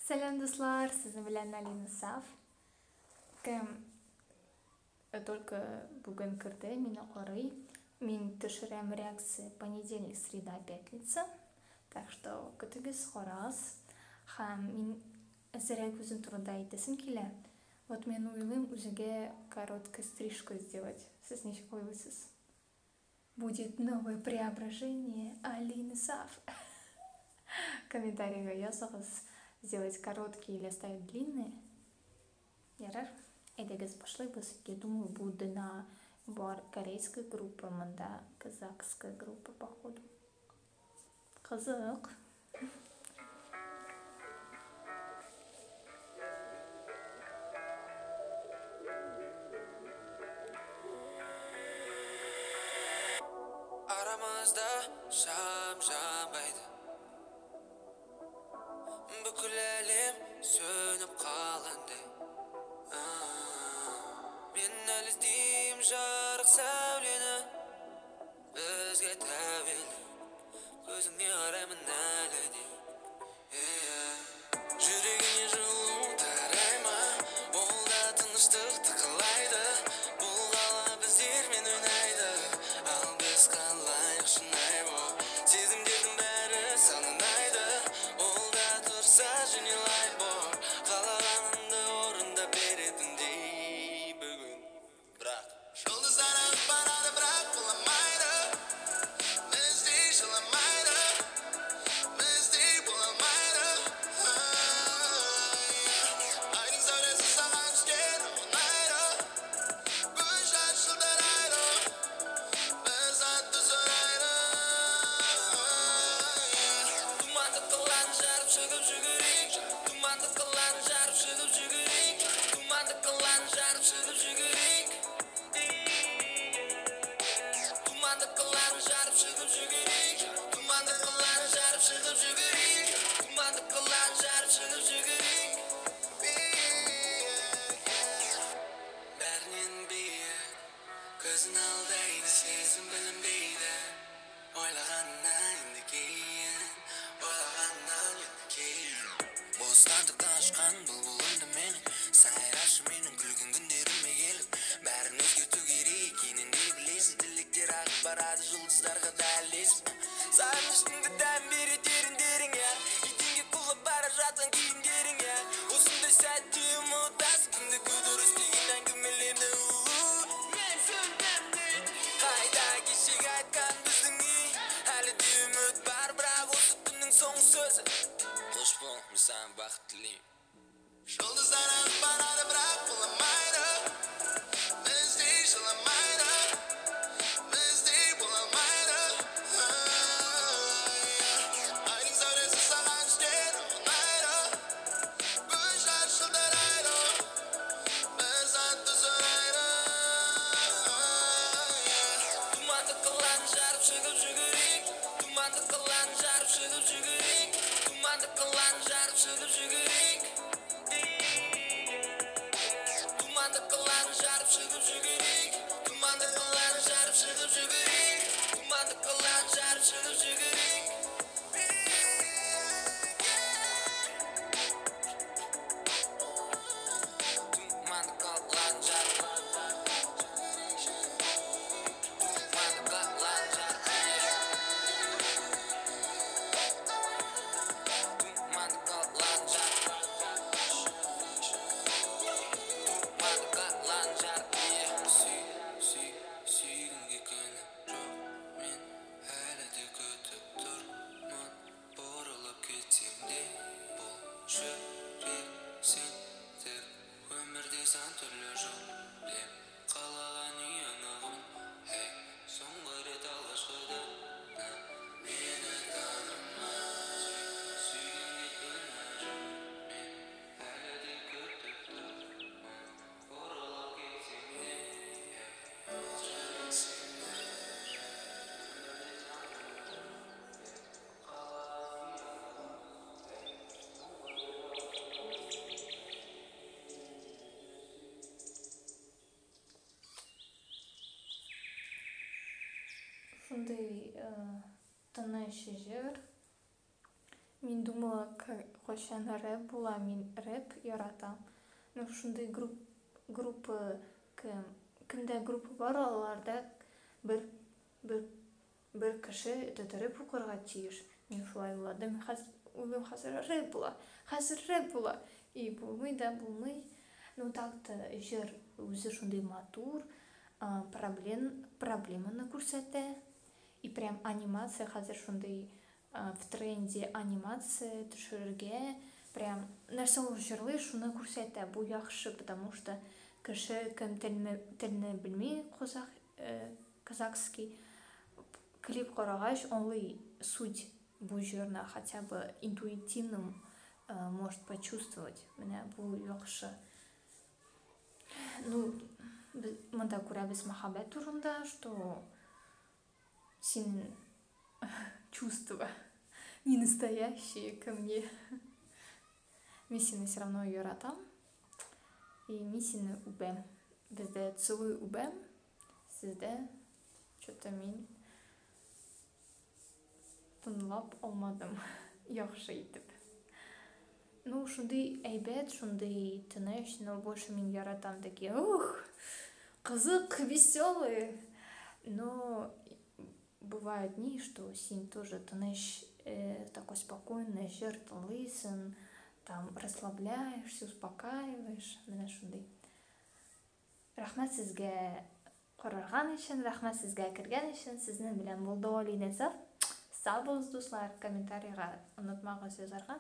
Сәлем достар, сіздің белән Алина Саф. Кем только бүген керде, мине карый. Мин төшерәм реакция понедельник, среда, пятница. Так что көтегез, карагыз. Һәм мин әзрәк үзем турында әйтәсем килә. Вот мен уйлыйм үзегә короткая стрижка сделать. Сез ничек уйлыйсыз? Будет новое преображение Алины Саф. Комментарийга языгыз. Сделать короткие или оставить длинные. Ярар. Әйдәгез башлыйбыз. Я думаю, будет на бар корейская группа, мында казахская группа, походу. Кызык. Aramızda şam жанбайды. Бүкіл әлем сөніп қалғандай. Мен әлі іздеймін жарық сәулені, бізге тәуелді көзіңе қараймын әлі де. Жүрегіне жылу тарай ма, ол да тыныштықты қалайды. Бұл қала біздермен ойнайды, ал біз қалайық шынайы боп. Сезімдердің бәрі санынайды, ол да тұрса және лай боп. Қалағаныңды орындап беретіндей бүгін. Бірақ жұлдыздар ағып барады, бірақ боламайды. Біздей жыламайды, біздей боламайды. Айдың сәулесі саған түскен ұнайды, көз шашылдырайды, біз атты сұрайды. Думанды қаланы жарып шығып жүгірейік, думанды қаланы жарып шығып жүгірейік, думанды қаланы жарып шығып жүгірейік, думанды қаланы жарып шығып жүгірейік, думанды қаланы жарып шығып жүгірейік, думанды қаланы жарып шығып жүгірейік. Бәрінен биік көзін алдайды, сезім білінбейді, ойлағаннан енді кейін, ойлағаннан енді кейін. Бостандықтан ұшқан бұлбұлымды менің, сайрашы менің күлгін күндеріме келіп. Бәрін өзгерту керек екенін де білесің, тілектер ағып барады жұлдыздарға да ілесіп. Сағыныштың дәм беретін дерің, я итеңге құлап бара жатқан киімдерің, я осындай сәтте ұмытасың күндегі дұрыс деген әңгімелерді. Мен сөндім, қайда кешегі айтқан біздің үй, әлі де үміт бар, бірақ осы түннің соңғы сөзі. Қош бол, мен саған бақыт тілеймін. Жұлдыздар ағып барады, бірақ боламайды, біздей жыламайды, біздей боламайды. Айдың сәулесі саған түскен ұнайды, көз шашылдырайды, біз атты сұрайды. Думанды қаланы жарып шығып жүгірейік, думанды қаланы жарып шығып жүгірейік, думанды қаланы жарып шығып жүгірейік, думанды қаланы жарып шығып жүгірейік, думанды қаланы жарып шығып жүгірейік, думанды қаланы жарып шығып жүгірейік. Думанды қаланы жарып, думанды қаланы жарып, думанды қаланы жарып, думанды қаланы жарып. Сүйгінге күнім жоқ, мен әлі де күтіп тұрмын. Бұрылып кетсем де бұл жүрек сендік, өмірде сан түрлі жол деп қалаған үй анығын. Соңғы рет алғашқыда мені таныма, сүйгінге күнім жоқ, мен әлі де күтіп тұрмын. Бұрылып кетсем де бұл жүрек сендік, өмірде сан түрлі жол деп қалаған үй Шундай тыныч җыр. Мен думала, кошан рэп була, мен рэп яратам. Ну, шундай группа, кімдә группа бар, аларда бір, бір, бір кіші рэп укырга тиеш. Мен шулай уйладым. Мен хәзер рэп була. Хәзер рэп була. И булмый да булмый. Ну, так-то жыр үзе шундай матур, проблеманы күрсәтә. И прям анимация хәзер шундай в тренде анимация төшерергә. Прям нәрсә ул җырлый, шуны күрсәтә. Бу яхшы, потому что кеше кем телне белми, казахский, клип карагач аңлый суть бу җырны, хотя бы интуитивно может почувствовать. Менә бу яхшы. Ну, монда күрәбез мәхәббәт турында, что синең чувства не настоящие ко мне. Мен сине все равно яратам. И мен сине үбәм. Бездә целуй үбәм. Сездә что-то мин тыңлап алмадым. Яхшы итеп. Ну, шундай әйбәт, шундай тыныч, но больше мен яратам такие, кызык, веселые. Но бывают дни, что син тоже тыныч, такой спокойный, жыр тыңлыйсың, там расслабляешься, успокаиваешь. Менә шундай. Рәхмәт сезгә карарган өчен, рәхмәт сезгә кергән өчен. Сезнең белән булды Алина Саф. Сау булыгыз, дуслар. Комментарийга онытмагыз язарга.